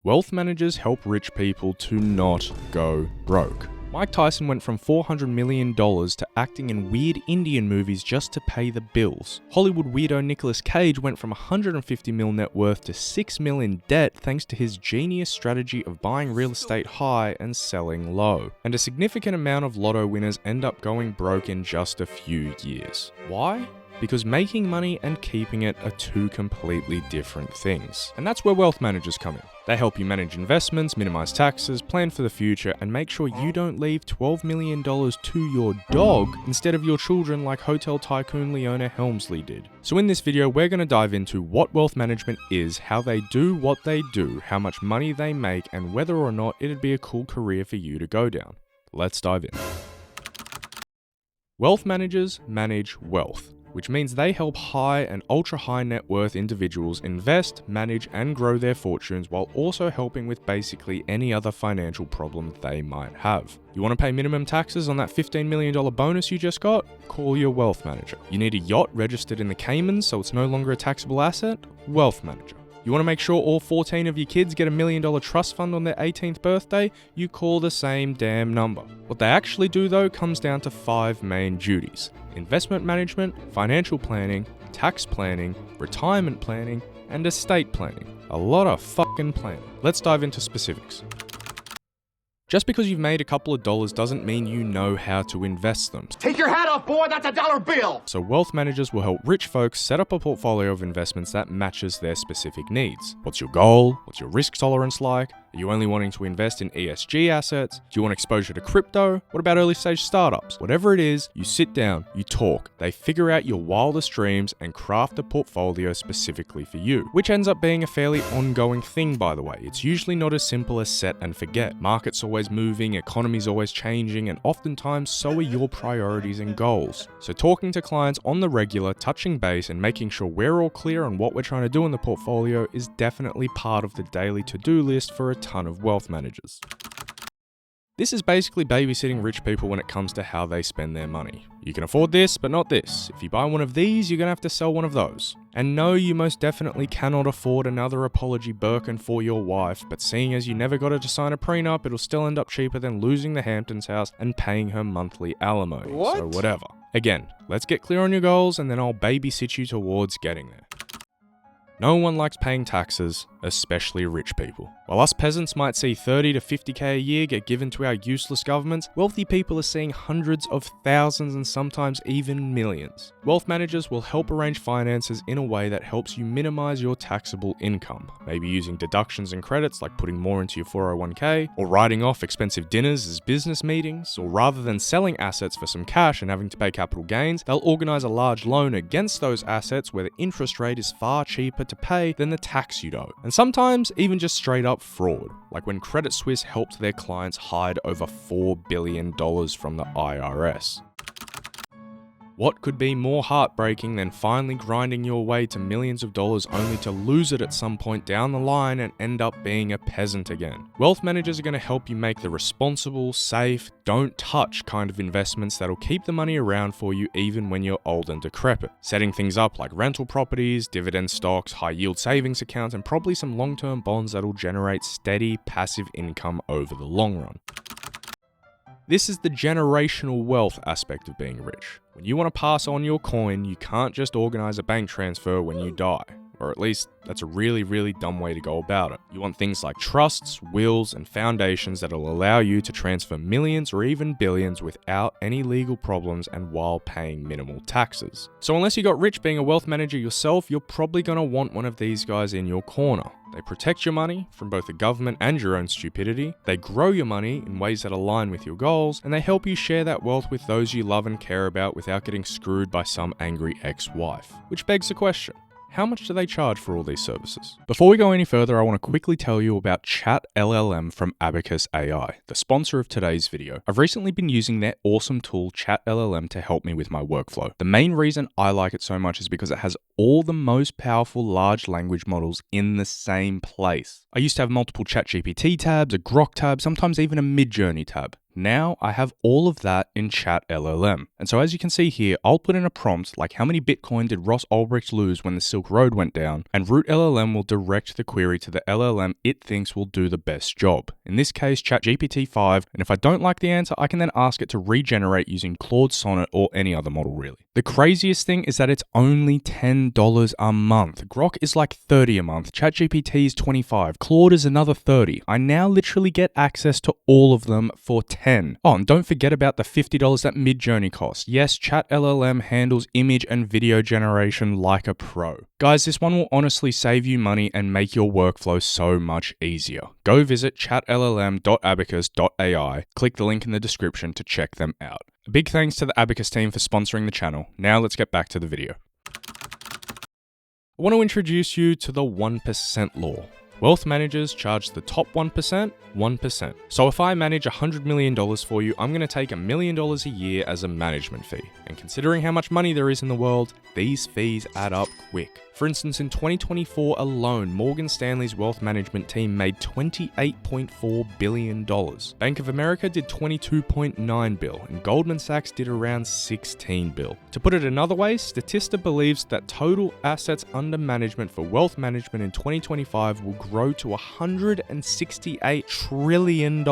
Wealth managers help rich people to not go broke. Mike Tyson went from $400 million to acting in weird Indian movies just to pay the bills. Hollywood weirdo Nicolas Cage went from $150 million net worth to $6 million in debt thanks to his genius strategy of buying real estate high and selling low. And a significant amount of lotto winners end up going broke in just a few years. Why? Because making money and keeping it are two completely different things. And that's where wealth managers come in. They help you manage investments, minimize taxes, plan for the future, and make sure you don't leave $12 million to your dog instead of your children like hotel tycoon Leona Helmsley did. So in this video, we're going to dive into what wealth management is, how they do what they do, how much money they make, and whether or not it'd be a cool career for you to go down. Let's dive in. Wealth managers manage wealth, which means they help high and ultra high net worth individuals invest, manage, and grow their fortunes while also helping with basically any other financial problem they might have. You want to pay minimum taxes on that $15 million bonus you just got? Call your wealth manager. You need a yacht registered in the Caymans so it's no longer a taxable asset? Wealth manager. You want to make sure all 14 of your kids get $1 million trust fund on their 18th birthday? You call the same damn number. What they actually do though comes down to 5 main duties: investment management, financial planning, tax planning, retirement planning, and estate planning. A lot of fucking planning. Let's dive into specifics. Just because you've made a couple of dollars doesn't mean you know how to invest them. Take your hat off, boy, that's a dollar bill! So wealth managers will help rich folks set up a portfolio of investments that matches their specific needs. What's your goal? What's your risk tolerance like? Are you only wanting to invest in ESG assets? Do you want exposure to crypto? What about early stage startups? Whatever it is, you sit down, you talk, they figure out your wildest dreams and craft a portfolio specifically for you, which ends up being a fairly ongoing thing, by the way. It's usually not as simple as set and forget. Markets always moving, economy's always changing, and oftentimes so are your priorities and goals. So talking to clients on the regular, touching base, and making sure we're all clear on what we're trying to do in the portfolio is definitely part of the daily to-do list for a ton of wealth managers. This is basically babysitting rich people when it comes to how they spend their money. You can afford this, but not this. If you buy one of these, you're gonna have to sell one of those. And no, you most definitely cannot afford another apology Birkin for your wife, but seeing as you never got her to sign a prenup, it'll still end up cheaper than losing the Hamptons house and paying her monthly alimony. What? So whatever. Again, let's get clear on your goals and then I'll babysit you towards getting there. No one likes paying taxes, especially rich people. While us peasants might see 30 to 50k a year get given to our useless governments, wealthy people are seeing hundreds of thousands and sometimes even millions. Wealth managers will help arrange finances in a way that helps you minimize your taxable income, maybe using deductions and credits like putting more into your 401k, or writing off expensive dinners as business meetings, or rather than selling assets for some cash and having to pay capital gains, they'll organize a large loan against those assets where the interest rate is far cheaper to pay than the tax you'd owe. And sometimes even just straight up fraud, like when Credit Suisse helped their clients hide over $4 billion from the IRS. What could be more heartbreaking than finally grinding your way to millions of dollars only to lose it at some point down the line and end up being a peasant again? Wealth managers are going to help you make the responsible, safe, don't touch kind of investments that'll keep the money around for you even when you're old and decrepit. Setting things up like rental properties, dividend stocks, high yield savings accounts, and probably some long-term bonds that'll generate steady, passive income over the long run. This is the generational wealth aspect of being rich. When you want to pass on your coin, you can't just organize a bank transfer when you die. Or at least, that's a really, really dumb way to go about it. You want things like trusts, wills, and foundations that'll allow you to transfer millions or even billions without any legal problems and while paying minimal taxes. So unless you got rich being a wealth manager yourself, you're probably going to want one of these guys in your corner. They protect your money from both the government and your own stupidity, they grow your money in ways that align with your goals, and they help you share that wealth with those you love and care about without getting screwed by some angry ex-wife. Which begs the question, how much do they charge for all these services? Before we go any further, I want to quickly tell you about Chat LLM from Abacus AI, the sponsor of today's video. I've recently been using their awesome tool Chat LLM to help me with my workflow. The main reason I like it so much is because it has all the most powerful large language models in the same place. I used to have multiple ChatGPT tabs, a Grok tab, sometimes even a Midjourney tab. Now I have all of that in Chat LLM. And so as you can see here, I'll put in a prompt like how many Bitcoin did Ross Ulbricht lose when the Silk Road went down, and Root LLM will direct the query to the LLM it thinks will do the best job. In this case, ChatGPT-5, and if I don't like the answer, I can then ask it to regenerate using Claude Sonnet or any other model really. The craziest thing is that it's only $10 a month. Grok is like $30 a month, ChatGPT is $25, Claude is another $30. I now literally get access to all of them for $10. Oh, and don't forget about the $50 that Midjourney costs. Yes, Chat LLM handles image and video generation like a pro. Guys, this one will honestly save you money and make your workflow so much easier. Go visit chatllm.abacus.ai, click the link in the description to check them out. A big thanks to the Abacus team for sponsoring the channel. Now let's get back to the video. I want to introduce you to the 1% law. Wealth managers charge the top 1%, 1%. So if I manage $100 million for you, I'm going to take $1 million a year as a management fee. And considering how much money there is in the world, these fees add up quick. For instance, in 2024 alone, Morgan Stanley's wealth management team made $28.4 billion. Bank of America did $22.9 billion, and Goldman Sachs did around $16 billion. To put it another way, Statista believes that total assets under management for wealth management in 2025 will grow to $168 trillion.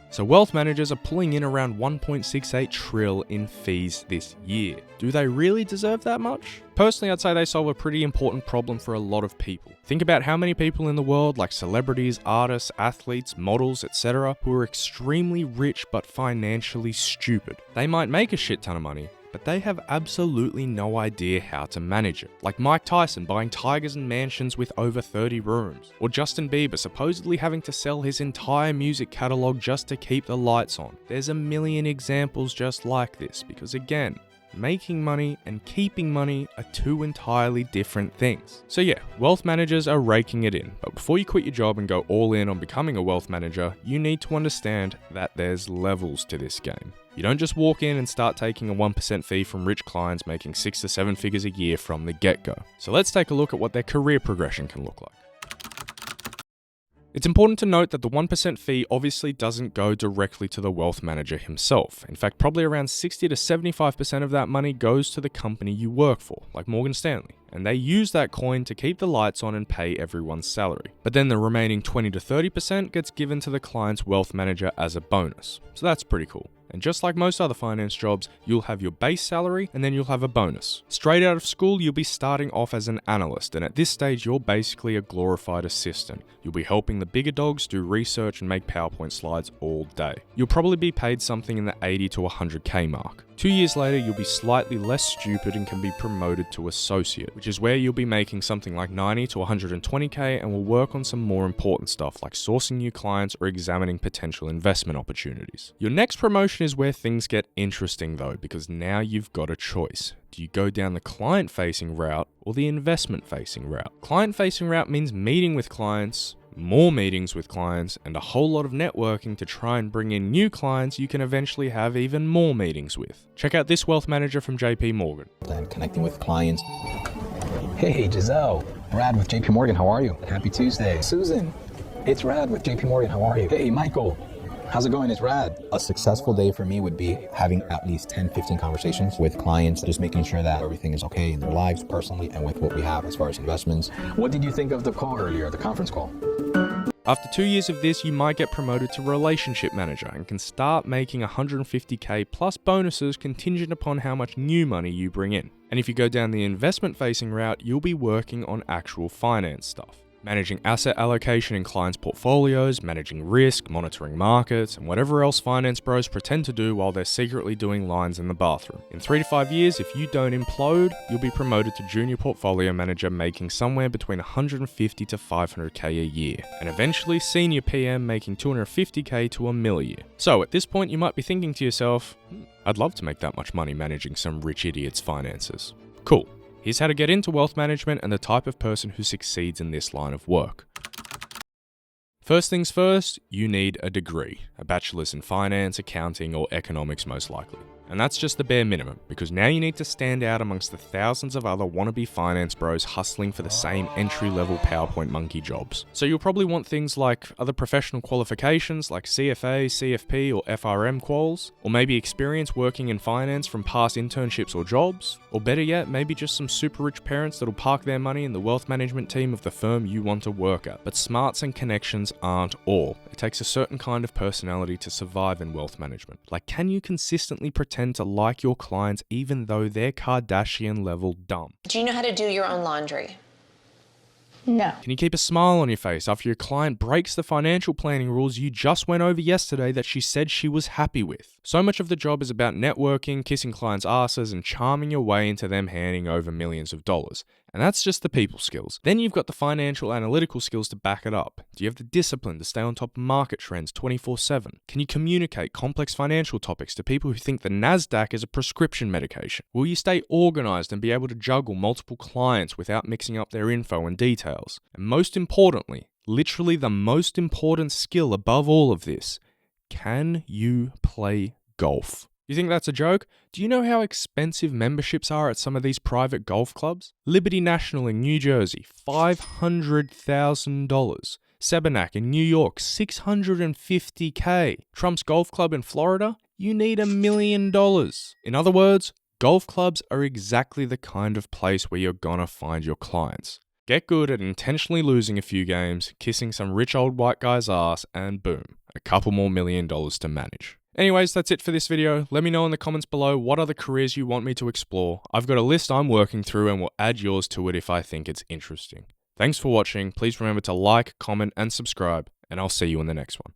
So wealth managers are pulling in around $1.68 trillion in fees this year. Do they really deserve that much? Personally, I'd say they solve a pretty important problem for a lot of people. Think about how many people in the world, like celebrities, artists, athletes, models, etc., who are extremely rich but financially stupid. They might make a shit ton of money, but they have absolutely no idea how to manage it. Like Mike Tyson buying tigers and mansions with over 30 rooms. Or Justin Bieber supposedly having to sell his entire music catalog just to keep the lights on. There's a million examples just like this, because again, making money and keeping money are two entirely different things. So yeah, wealth managers are raking it in. But before you quit your job and go all in on becoming a wealth manager, you need to understand that there's levels to this game. You don't just walk in and start taking a 1% fee from rich clients making 6 to 7 figures a year from the get-go. So let's take a look at what their career progression can look like. It's important to note that the 1% fee obviously doesn't go directly to the wealth manager himself. In fact, probably around 60 to 75% of that money goes to the company you work for, like Morgan Stanley. And they use that coin to keep the lights on and pay everyone's salary. But then the remaining 20 to 30% gets given to the client's wealth manager as a bonus. So that's pretty cool. And just like most other finance jobs, you'll have your base salary and then you'll have a bonus. Straight out of school, you'll be starting off as an analyst, and at this stage, you're basically a glorified assistant. You'll be helping the bigger dogs do research and make PowerPoint slides all day. You'll probably be paid something in the 80 to 100K mark. 2 years later, you'll be slightly less stupid and can be promoted to associate, which is where you'll be making something like 90 to 120K and will work on some more important stuff like sourcing new clients or examining potential investment opportunities. Your next promotion is where things get interesting though, because now you've got a choice. Do you go down the client-facing route or the investment-facing route? Client-facing route means meeting with clients, more meetings with clients, and a whole lot of networking to try and bring in new clients you can eventually have even more meetings with. Check out this wealth manager from JP Morgan. And connecting with clients. Hey, Giselle. Brad with JP Morgan, how are you? Happy Tuesday. Susan, it's Rad with JP Morgan, how are you? Hey, Michael. How's it going? It's Rad. A successful day for me would be having at least 10, 15 conversations with clients, just making sure that everything is okay in their lives personally and with what we have as far as investments. What did you think of the call earlier, the conference call? After 2 years of this, you might get promoted to relationship manager and can start making 150K plus bonuses contingent upon how much new money you bring in. And if you go down the investment facing route, you'll be working on actual finance stuff. Managing asset allocation in clients' portfolios, managing risk, monitoring markets, and whatever else finance bros pretend to do while they're secretly doing lines in the bathroom. In 3 to 5 years, if you don't implode, you'll be promoted to junior portfolio manager making somewhere between 150 to 500K a year, and eventually senior PM making 250K to $1 million. So at this point, you might be thinking to yourself, I'd love to make that much money managing some rich idiot's finances. Cool. Here's how to get into wealth management and the type of person who succeeds in this line of work. First things first, you need a degree, a bachelor's in finance, accounting, or economics most likely. And that's just the bare minimum, because now you need to stand out amongst the thousands of other wannabe finance bros hustling for the same entry-level PowerPoint monkey jobs. So you'll probably want things like other professional qualifications like CFA, CFP, or FRM quals, or maybe experience working in finance from past internships or jobs, or better yet, maybe just some super rich parents that'll park their money in the wealth management team of the firm you want to work at. But smarts and connections aren't all. It takes a certain kind of personality to survive in wealth management. Like, can you consistently pretend to like your clients even though they're Kardashian level dumb? Do you know how to do your own laundry? No. Can you keep a smile on your face after your client breaks the financial planning rules you just went over yesterday that she said she was happy with? So much of the job is about networking, kissing clients' asses, and charming your way into them handing over millions of dollars. And that's just the people skills. Then you've got the financial analytical skills to back it up. Do you have the discipline to stay on top of market trends 24/7? Can you communicate complex financial topics to people who think the NASDAQ is a prescription medication? Will you stay organized and be able to juggle multiple clients without mixing up their info and details? And most importantly, literally the most important skill above all of this, can you play golf? You think that's a joke? Do you know how expensive memberships are at some of these private golf clubs? Liberty National in New Jersey, $500,000. Sebenak in New York, $650K. Trump's Golf Club in Florida, you need $1 million. In other words, golf clubs are exactly the kind of place where you're gonna find your clients. Get good at intentionally losing a few games, kissing some rich old white guy's ass, and boom, a couple more $1 million to manage. Anyways, that's it for this video. Let me know in the comments below what other careers you want me to explore. I've got a list I'm working through and will add yours to it if I think it's interesting. Thanks for watching. Please remember to like, comment, and subscribe, and I'll see you in the next one.